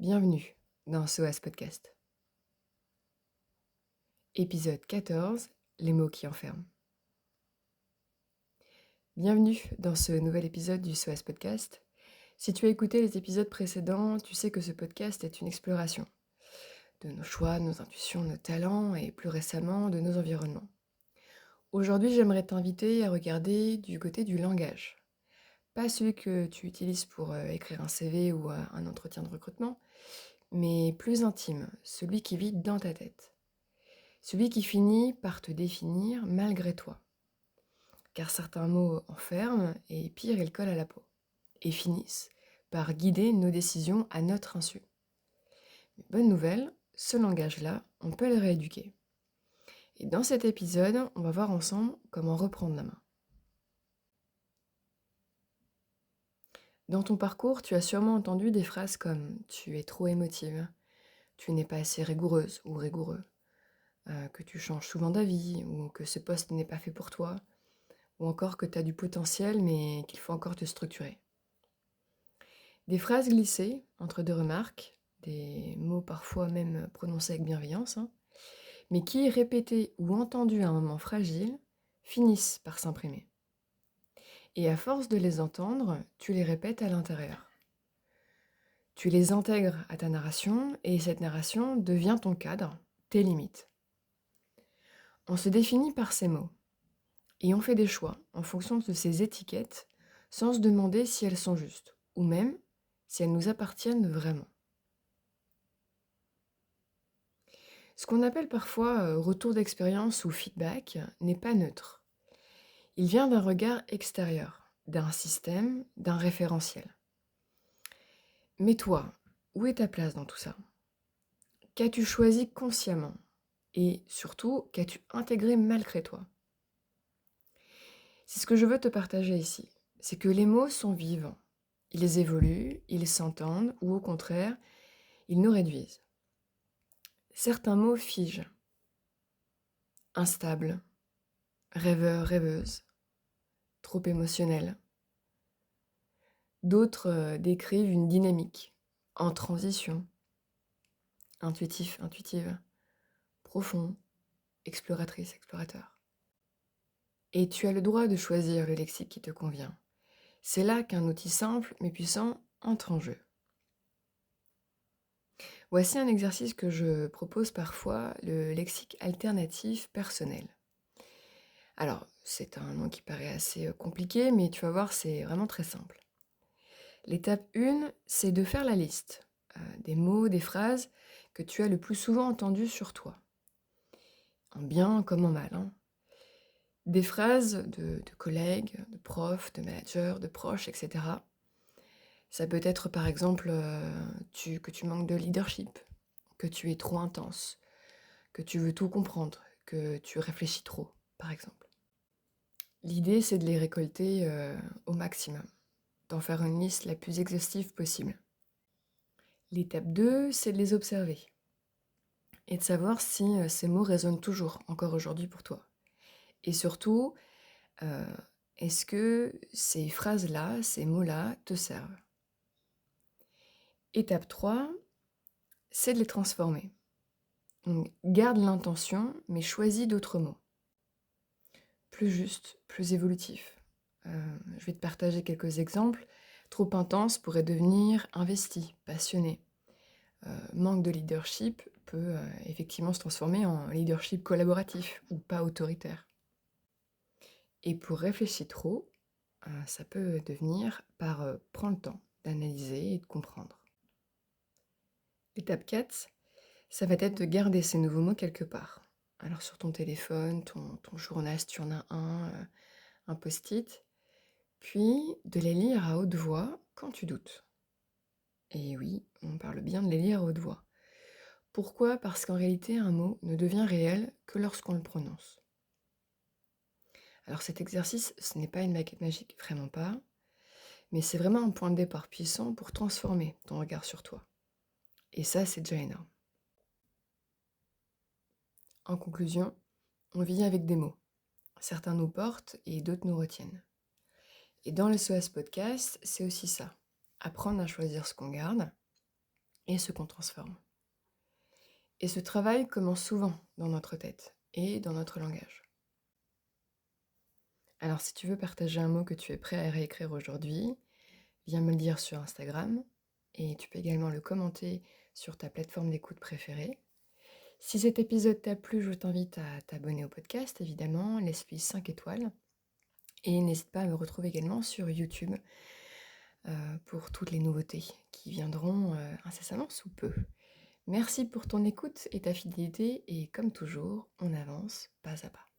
Bienvenue dans SOAS Podcast. Épisode 14, les mots qui enferment. Bienvenue dans ce nouvel épisode du SOAS Podcast. Si tu as écouté les épisodes précédents, tu sais que ce podcast est une exploration de nos choix, de nos intuitions, de nos talents et plus récemment de nos environnements. Aujourd'hui, j'aimerais t'inviter à regarder du côté du langage. Pas celui que tu utilises pour écrire un CV ou un entretien de recrutement, mais plus intime, celui qui vit dans ta tête. Celui qui finit par te définir malgré toi. Car certains mots enferment et pire, ils collent à la peau. Et finissent par guider nos décisions à notre insu. Mais bonne nouvelle, ce langage-là, on peut le rééduquer. Et dans cet épisode, on va voir ensemble comment reprendre la main. Dans ton parcours, tu as sûrement entendu des phrases comme « tu es trop émotive »,« tu n'es pas assez rigoureuse ou rigoureux », que tu changes souvent d'avis ou que ce poste n'est pas fait pour toi, ou encore que tu as du potentiel mais qu'il faut encore te structurer. Des phrases glissées entre deux remarques, des mots parfois même prononcés avec bienveillance, mais qui, répétés ou entendus à un moment fragile, finissent par s'imprimer. Et à force de les entendre, tu les répètes à l'intérieur. Tu les intègres à ta narration et cette narration devient ton cadre, tes limites. On se définit par ces mots et on fait des choix en fonction de ces étiquettes sans se demander si elles sont justes ou même si elles nous appartiennent vraiment. Ce qu'on appelle parfois retour d'expérience ou feedback n'est pas neutre. Il vient d'un regard extérieur, d'un système, d'un référentiel. Mais toi, où est ta place dans tout ça ? Qu'as-tu choisi consciemment ? Et surtout, qu'as-tu intégré malgré toi ? C'est ce que je veux te partager ici. C'est que les mots sont vivants. Ils évoluent, ils s'entendent, ou au contraire, ils nous réduisent. Certains mots figent. Instable, rêveur, rêveuse, trop émotionnel. D'autres décrivent une dynamique, en transition, intuitif, intuitive, profond, exploratrice, explorateur. Et tu as le droit de choisir le lexique qui te convient. C'est là qu'un outil simple mais puissant entre en jeu. Voici un exercice que je propose parfois, le lexique alternatif personnel. Alors, c'est un nom qui paraît assez compliqué, mais tu vas voir, c'est vraiment très simple. L'étape 1, c'est de faire la liste des mots, des phrases que tu as le plus souvent entendus sur toi. En bien comme en mal. Des phrases de collègues, de profs, de managers, de proches, etc. Ça peut être par exemple que tu manques de leadership, que tu es trop intense, que tu veux tout comprendre, que tu réfléchis trop, par exemple. L'idée, c'est de les récolter au maximum, d'en faire une liste la plus exhaustive possible. L'étape 2, c'est de les observer et de savoir si ces mots résonnent toujours, encore aujourd'hui pour toi. Et surtout, est-ce que ces phrases-là, ces mots-là te servent ? Étape 3, c'est de les transformer. Donc, garde l'intention, mais choisis d'autres mots. Plus justes, plus évolutifs. Je vais te partager quelques exemples. Trop intense pourrait devenir investi, passionné. Manque de leadership peut effectivement se transformer en leadership collaboratif ou pas autoritaire. Et pour réfléchir trop, ça peut devenir par prendre le temps d'analyser et de comprendre. L'étape 4, ça va être de garder ces nouveaux mots quelque part. Alors sur ton téléphone, ton journal si tu en as un post-it, puis de les lire à haute voix quand tu doutes. Et oui, on parle bien de les lire à haute voix. Pourquoi ? Parce qu'en réalité, un mot ne devient réel que lorsqu'on le prononce. Alors cet exercice, ce n'est pas une baguette magique, vraiment pas, mais c'est vraiment un point de départ puissant pour transformer ton regard sur toi. Et ça, c'est déjà énorme. En conclusion, on vit avec des mots. Certains nous portent et d'autres nous retiennent. Et dans le SOAS Podcast, c'est aussi ça. Apprendre à choisir ce qu'on garde et ce qu'on transforme. Et ce travail commence souvent dans notre tête et dans notre langage. Alors si tu veux partager un mot que tu es prêt à réécrire aujourd'hui, viens me le dire sur Instagram et tu peux également le commenter sur ta plateforme d'écoute préférée. Si cet épisode t'a plu, je t'invite à t'abonner au podcast, évidemment, laisse-lui 5 étoiles et n'hésite pas à me retrouver également sur YouTube pour toutes les nouveautés qui viendront incessamment sous peu. Merci pour ton écoute et ta fidélité et comme toujours, on avance pas à pas.